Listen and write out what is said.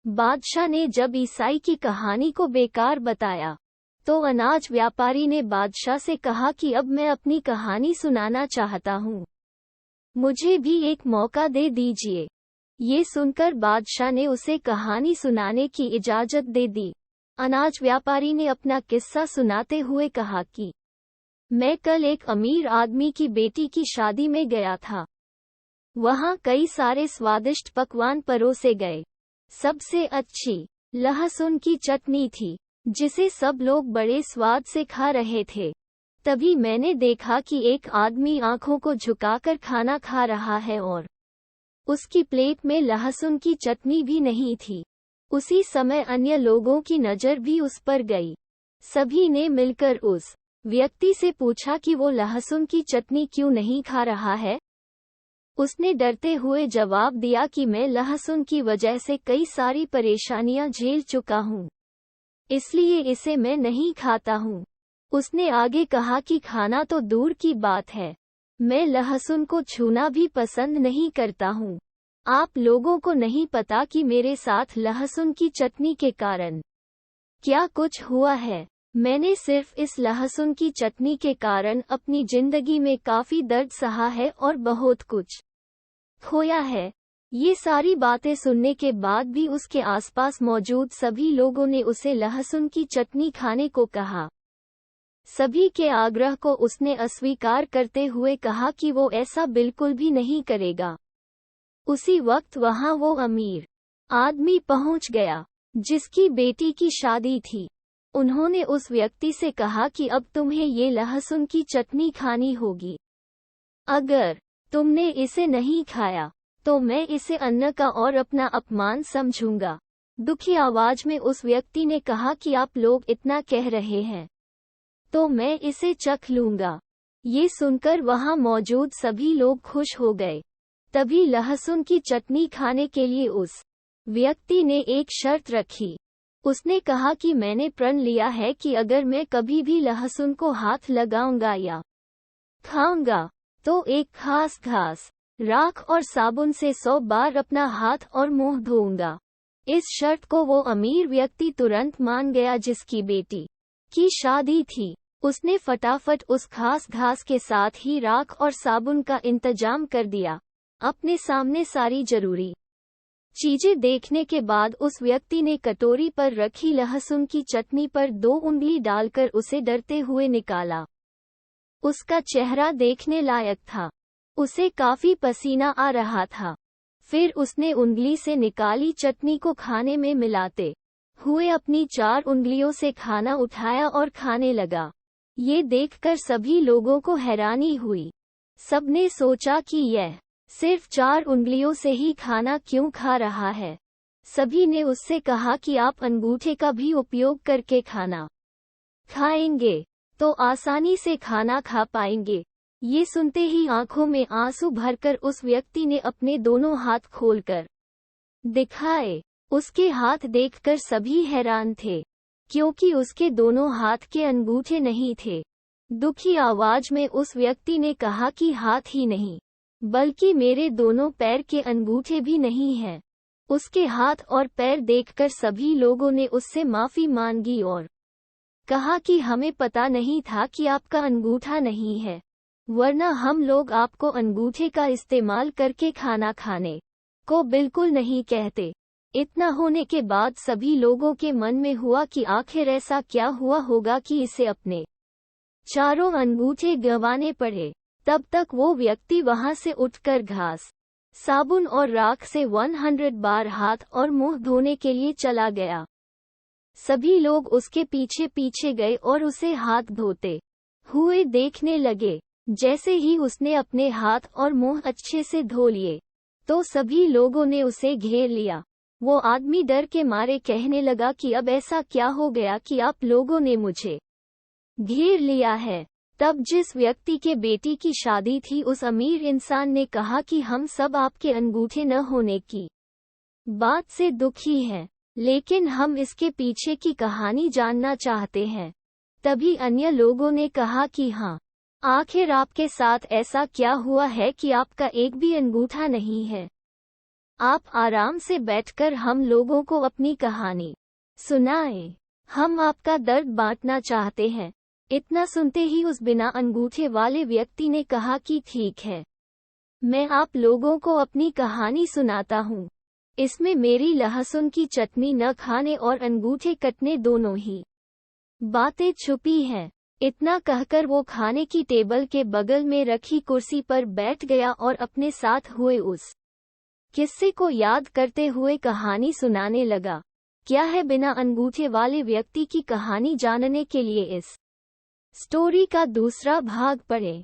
बादशाह ने जब ईसाई की कहानी को बेकार बताया, तो अनाज व्यापारी ने बादशाह से कहा कि अब मैं अपनी कहानी सुनाना चाहता हूँ, मुझे भी एक मौका दे दीजिए। ये सुनकर बादशाह ने उसे कहानी सुनाने की इजाजत दे दी। अनाज व्यापारी ने अपना किस्सा सुनाते हुए कहा कि मैं कल एक अमीर आदमी की बेटी की शादी में गया था। वहाँ कई सारे स्वादिष्ट पकवान परोसे गए। सबसे अच्छी लहसुन की चटनी थी, जिसे सब लोग बड़े स्वाद से खा रहे थे। तभी मैंने देखा कि एक आदमी आंखों को झुकाकर खाना खा रहा है और उसकी प्लेट में लहसुन की चटनी भी नहीं थी। उसी समय अन्य लोगों की नज़र भी उस पर गई। सभी ने मिलकर उस व्यक्ति से पूछा कि वो लहसुन की चटनी क्यों नहीं खा रहा है। उसने डरते हुए जवाब दिया कि मैं लहसुन की वजह से कई सारी परेशानियां झेल चुका हूँ, इसलिए इसे मैं नहीं खाता हूँ। उसने आगे कहा कि खाना तो दूर की बात है, मैं लहसुन को छूना भी पसंद नहीं करता हूँ। आप लोगों को नहीं पता कि मेरे साथ लहसुन की चटनी के कारण क्या कुछ हुआ है। मैंने सिर्फ इस लहसुन की चटनी के कारण अपनी जिंदगी में काफी दर्द सहा है और बहुत कुछ खोया है। ये सारी बातें सुनने के बाद भी उसके आसपास मौजूद सभी लोगों ने उसे लहसुन की चटनी खाने को कहा। सभी के आग्रह को उसने अस्वीकार करते हुए कहा कि वो ऐसा बिल्कुल भी नहीं करेगा। उसी वक्त वहां वो अमीर आदमी पहुंच गया, जिसकी बेटी की शादी थी। उन्होंने उस व्यक्ति से कहा कि अब तुम्हें ये लहसुन की चटनी खानी होगी। अगर तुमने इसे नहीं खाया, तो मैं इसे अन्न का और अपना अपमान समझूंगा। दुखी आवाज में उस व्यक्ति ने कहा कि आप लोग इतना कह रहे हैं, तो मैं इसे चख लूंगा। ये सुनकर वहां मौजूद सभी लोग खुश हो गए। तभी लहसुन की चटनी खाने के लिए उस व्यक्ति ने एक शर्त रखी। उसने कहा कि मैंने प्रण लिया है कि अगर मैं कभी भी लहसुन को हाथ लगाऊंगा या खाऊंगा, तो एक खास घास, राख और साबुन से 100 बार अपना हाथ और मुंह धोऊंगा। इस शर्त को वो अमीर व्यक्ति तुरंत मान गया जिसकी बेटी की शादी थी। उसने फटाफट उस खास घास के साथ ही राख और साबुन का इंतजाम कर दिया। अपने सामने सारी जरूरी चीजें देखने के बाद उस व्यक्ति ने कटोरी पर रखी लहसुन की चटनी पर 2 उंगली डालकर उसे डरते हुए निकाला। उसका चेहरा देखने लायक था। उसे काफी पसीना आ रहा था। फिर उसने उंगली से निकाली चटनी को खाने में मिलाते हुए अपनी 4 उंगलियों से खाना उठाया और खाने लगा। ये देखकर सभी लोगों को हैरानी हुई। सबने सोचा कि यह सिर्फ 4 उंगलियों से ही खाना क्यों खा रहा है। सभी ने उससे कहा कि आप अंगूठे का भी उपयोग करके खाना खाएंगे तो आसानी से खाना खा पाएंगे। ये सुनते ही आंखों में आंसू भरकर उस व्यक्ति ने अपने दोनों हाथ खोलकर दिखाए। उसके हाथ देखकर सभी हैरान थे, क्योंकि उसके दोनों हाथ के अंगूठे नहीं थे। दुखी आवाज में उस व्यक्ति ने कहा कि हाथ ही नहीं, बल्कि मेरे दोनों पैर के अंगूठे भी नहीं हैं। उसके हाथ और पैर देखकर सभी लोगों ने उससे माफी मांगी और कहा कि हमें पता नहीं था कि आपका अंगूठा नहीं है, वरना हम लोग आपको अंगूठे का इस्तेमाल करके खाना खाने को बिल्कुल नहीं कहते। इतना होने के बाद सभी लोगों के मन में हुआ कि आखिर ऐसा क्या हुआ होगा कि इसे अपने चारों अंगूठे गंवाने पड़े। तब तक वो व्यक्ति वहां से उठकर घास, साबुन और राख से 100 बार हाथ और मुंह धोने के लिए चला गया। सभी लोग उसके पीछे पीछे गए और उसे हाथ धोते हुए देखने लगे। जैसे ही उसने अपने हाथ और मुंह अच्छे से धो लिए, तो सभी लोगों ने उसे घेर लिया। वो आदमी डर के मारे कहने लगा कि अब ऐसा क्या हो गया कि आप लोगों ने मुझे घेर लिया है। तब जिस व्यक्ति के बेटी की शादी थी, उस अमीर इंसान ने कहा कि हम सब आपके अंगूठे न होने की बात से दुखी हैं, लेकिन हम इसके पीछे की कहानी जानना चाहते हैं। तभी अन्य लोगों ने कहा कि हाँ, आखिर आपके साथ ऐसा क्या हुआ है कि आपका एक भी अंगूठा नहीं है। आप आराम से बैठकर हम लोगों को अपनी कहानी सुनाएं। हम आपका दर्द बांटना चाहते हैं। इतना सुनते ही उस बिना अंगूठे वाले व्यक्ति ने कहा कि ठीक है, मैं आप लोगों को अपनी कहानी सुनाता हूँ। इसमें मेरी लहसुन की चटनी न खाने और अंगूठे कटने दोनों ही बातें छुपी हैं। इतना कहकर वो खाने की टेबल के बगल में रखी कुर्सी पर बैठ गया और अपने साथ हुए उस किस्से को याद करते हुए कहानी सुनाने लगा। क्या है बिना अंगूठे वाले व्यक्ति की कहानी जानने के लिए इस स्टोरी का दूसरा भाग पढ़ें।